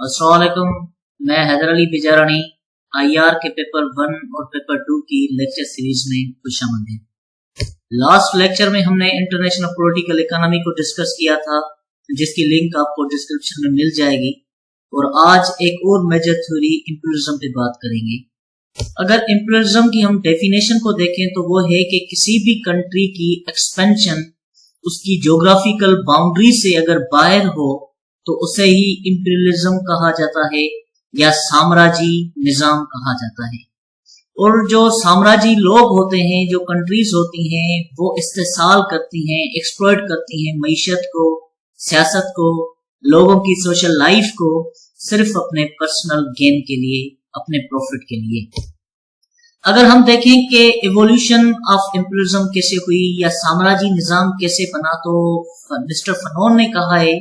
अस्सलाम वालेकुम। मैं हैदर अली बिजारानी आईआर के पेपर 1 और पेपर 2 की लेक्चर सीरीज में खुशामदीद। लास्ट लेक्चर में हमने इंटरनेशनल पॉलिटिकल इकोनॉमी को डिस्कस किया था, जिसकी लिंक आपको डिस्क्रिप्शन में मिल जाएगी। और आज एक और मेजर थ्योरी इंपीरियलिज्म पे बात करेंगे। अगर इंपीरियलिज्म की हम डेफिनेशन को देखें तो वो है कि किसी भी कंट्री की एक्सपेंशन उसकी ज्योग्राफिकल बाउंड्री से अगर बाहर हो तो उसे ही इंपीरियलिज्म कहा जाता है या साम्राज्य निजाम कहा जाता है। और जो साम्राज्य लोग होते हैं, जो कंट्रीज होती हैं, वो इस्तेसाल करती हैं, एक्सप्लॉइट करती हैं मईशत को, सियासत को, लोगों की सोशल लाइफ को, सिर्फ अपने पर्सनल गेन के लिए, अपने प्रॉफिट के लिए। अगर हम देखें कि एवोल्यूशन ऑफ इंपीरियलिज्म कैसे हुई या साम्राज्य निजाम कैसे बना, तो मिस्टर फनोन ने कहा है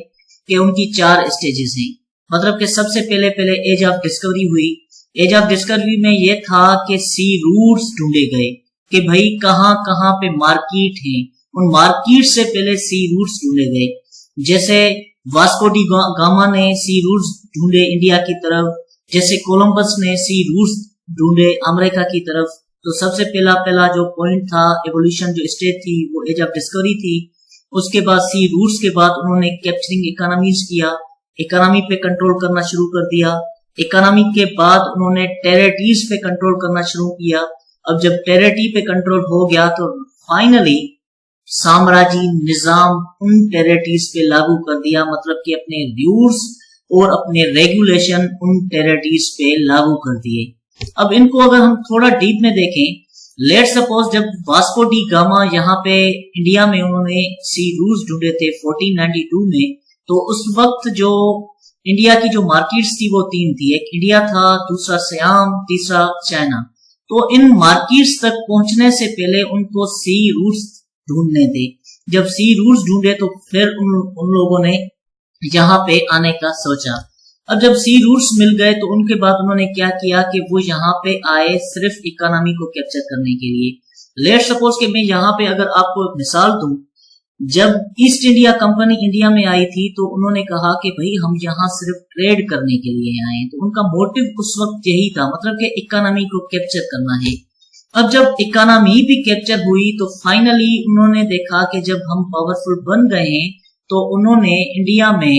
कि उनकी 4 स्टेजेस हैं। मतलब कि सबसे पहले एज ऑफ डिस्कवरी हुई। एज ऑफ डिस्कवरी में यह था कि सी रूट्स ढूंढे गए कि भाई कहाँ कहाँ पे मार्केट है। उन मार्केट से पहले सी रूट्स ढूंढे गए। जैसे वास्को डी गामा ने सी रूट्स ढूंढे इंडिया की तरफ, जैसे कोलंबस ने सी रूट्स ढूंढे अमेरिका की तरफ। तो सबसे पहला जो पॉइंट था, एवोल्यूशन जो स्टेज थी, वो एज ऑफ डिस्कवरी थी। उसके बाद सी रूट्स के बाद उन्होंने कैप्चरिंग इकोनॉमीज किया, इकोनॉमी पे कंट्रोल करना शुरू कर दिया। इकोनॉमी के बाद उन्होंने टेरिटरीज पे कंट्रोल करना शुरू किया। अब जब टेरिटरी पे कंट्रोल हो गया तो फाइनली साम्राज्य निजाम उन टेरिटरीज पे लागू कर दिया। मतलब कि अपने रूल्स और अपने रेगुलेशन उन टेरिटरीज पे लागू कर दिए। अब इनको अगर हम थोड़ा डीप में देखें, लेट सपोज जब वास्को डी गामा यहाँ पे इंडिया में उन्होंने सी रूट्स ढूंढे थे 1492 में, तो उस वक्त जो इंडिया की जो मार्केट्स थी वो 3 थी। एक इंडिया था, दूसरा सियाम, तीसरा चाइना। तो इन मार्केट्स तक पहुंचने से पहले उनको सी रूट्स ढूंढने थे। जब सी रूट्स ढूंढे तो फिर उन लोगों ने यहाँ पे आने का सोचा। अब जब सी रूट्स मिल गए तो उनके बाद उन्होंने क्या किया कि वो यहाँ पे आए सिर्फ इकोनॉमी को कैप्चर करने के लिए। लेट सपोज कि मैं यहाँ पे अगर आपको मिसाल दूं, जब ईस्ट इंडिया कंपनी इंडिया में आई थी तो उन्होंने कहा कि भाई हम यहाँ सिर्फ ट्रेड करने के लिए आए। तो उनका मोटिव उस वक्त यही था, मतलब कि इकोनॉमी को कैप्चर करना है। अब जब इकोनॉमी भी कैप्चर हुई तो फाइनली उन्होंने देखा कि जब हम पावरफुल बन गए हैं तो उन्होंने इंडिया में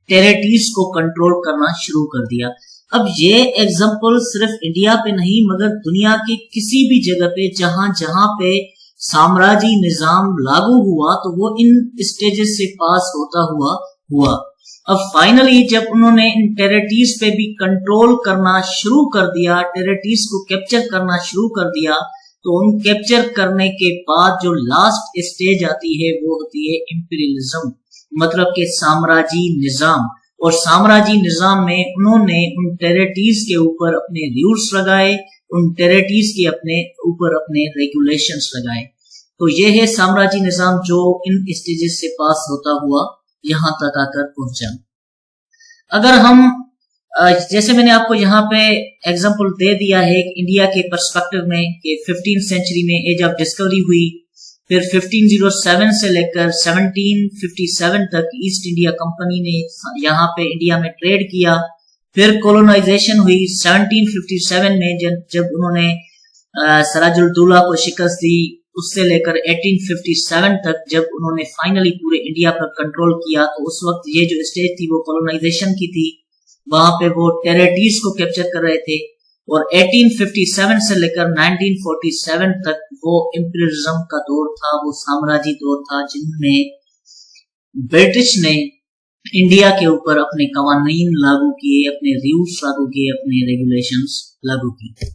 टेरिटरीज को कंट्रोल करना शुरू कर दिया। अब ये एग्जांपल सिर्फ इंडिया पे नहीं मगर दुनिया के किसी भी जगह पे जहां जहां पे साम्राज्य निजाम लागू हुआ तो वो इन स्टेजेस से पास होता हुआ। अब फाइनली जब उन्होंने इन टेरिटरीज पे भी कंट्रोल करना शुरू कर दिया, टेरिटरीज को कैप्चर करना शुरू कर दिया, तो उन कैप्चर करने के बाद जो लास्ट स्टेज आती है वो होती है इंपीरियलिज्म, मतलब के साम्राज्य निजाम। और साम्राज्य निजाम में उन्होंने उन टेरिटरीज के ऊपर अपने रूल्स लगाए, उन टेरिटरीज के अपने ऊपर अपने रेगुलेशंस लगाए। तो ये है साम्राज्य निजाम जो इन स्टेजेस से पास होता हुआ यहां तक आकर पहुंचा। अगर हम जैसे मैंने आपको यहाँ पे एग्जांपल दे दिया है इंडिया के पर्सपेक्टिव में कि 15th सेंचुरी में एज ऑफ डिस्कवरी हुई, फिर 1507 से लेकर 1757 तक ईस्ट इंडिया कंपनी ने यहाँ पे इंडिया में ट्रेड किया। फिर कॉलोनाइजेशन हुई 1757 में जब उन्होंने सिराजुद्दौला को शिकस्त दी। उससे लेकर 1857 तक जब उन्होंने फाइनली पूरे इंडिया पर कंट्रोल किया, तो उस वक्त ये जो स्टेज थी वो कॉलोनाइजेशन की थी। वहां पे वो टेरिटरीज को कैप्चर कर रहे थे। और 1857 से लेकर 1947 तक वो इंपीरियलिज्म का दौर था, वो साम्राज्य दौर था, जिनमें ब्रिटिश ने इंडिया के ऊपर अपने कवानीन लागू किए, अपने रूल्स लागू किए, अपने रेगुलेशंस लागू किए।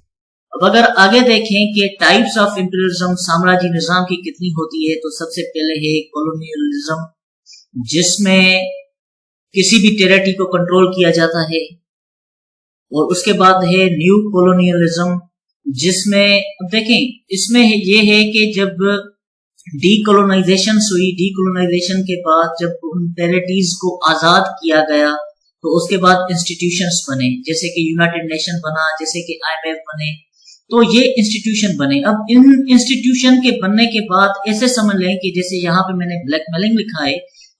अब अगर आगे देखें कि टाइप्स ऑफ इंपीरियलिज्म साम्राज्य निजाम की कितनी होती है, तो सबसे पहले है कॉलोनियलिज्म, जिसमें किसी भी टेरिटरी को कंट्रोल किया जाता है। और उसके बाद है न्यू कॉलोनियलिज्म, जिसमें देखें इसमें ये है कि जब डीकोलोनाइजेशन हुई, डीकोलोनाइजेशन के बाद जब उन टेरिटरीज को आजाद किया गया तो उसके बाद इंस्टीट्यूशंस बने, जैसे कि यूनाइटेड नेशन बना, जैसे कि IMF बने। तो ये इंस्टीट्यूशन बने। अब इन इंस्टीट्यूशन के बनने के बाद ऐसे समझ लें कि जैसे यहाँ पे मैंने ब्लैकमेलिंग लिखा है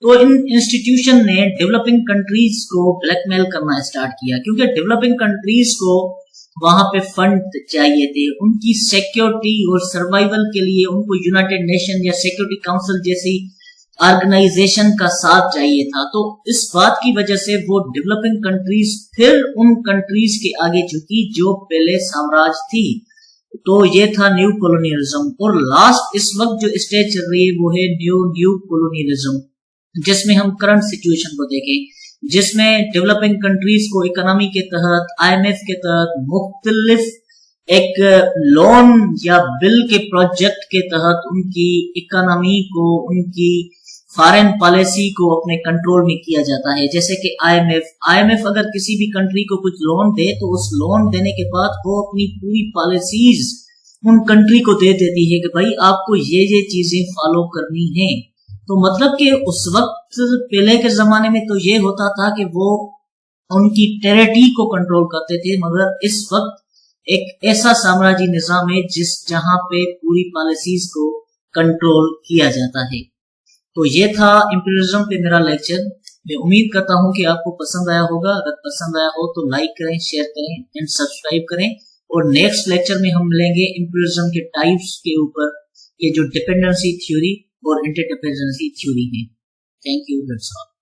तो इन इंस्टीट्यूशन ने डेवलपिंग कंट्रीज को ब्लैकमेल करना स्टार्ट किया, क्योंकि डेवलपिंग कंट्रीज को वहां पे फंड चाहिए थे उनकी सिक्योरिटी और सर्वाइवल के लिए। उनको यूनाइटेड नेशन या सिक्योरिटी काउंसिल जैसी ऑर्गेनाइजेशन का साथ चाहिए था। तो इस बात की वजह से वो डेवलपिंग कंट्रीज फिर उन कंट्रीज के आगे झुकी जो पहले साम्राज्य थी। तो ये था न्यू कॉलोनियलिज्म। और लास्ट इस वक्त जो स्टेज चल रही है वो है न्यू कॉलोनियलिज्म, जिसमें हम करंट सिचुएशन को देखें, जिसमें डेवलपिंग कंट्रीज को इकोनॉमी के तहत, आईएमएफ के तहत मुख्तलिफ एक लोन या बिल के प्रोजेक्ट के तहत उनकी इकोनॉमी को, उनकी फॉरेन पॉलिसी को अपने कंट्रोल में किया जाता है। जैसे कि आईएमएफ अगर किसी भी कंट्री को कुछ लोन दे तो उस लोन देने के बाद वो अपनी पूरी पॉलिसीज उन कंट्री को दे देती है कि भाई आपको ये चीजें फॉलो करनी है। तो मतलब कि उस वक्त पहले के जमाने में तो ये होता था कि वो उनकी टेरिटरी को कंट्रोल करते थे, मगर इस वक्त एक ऐसा साम्राज्य निजाम है जहां पे पूरी पॉलिसीज को कंट्रोल किया जाता है। तो ये था इंपीरियलिज्म पे मेरा लेक्चर। मैं उम्मीद करता हूं कि आपको पसंद आया होगा। अगर पसंद आया हो तो लाइक करें, शेयर करें एंड सब्सक्राइब करें। और नेक्स्ट लेक्चर में हम मिलेंगे इंपीरियलिज्म के टाइप्स के ऊपर, ये जो डिपेंडेंसी थ्योरी और इंटरडिपेंडेंसी थ्योरी है। Thank you, that's all.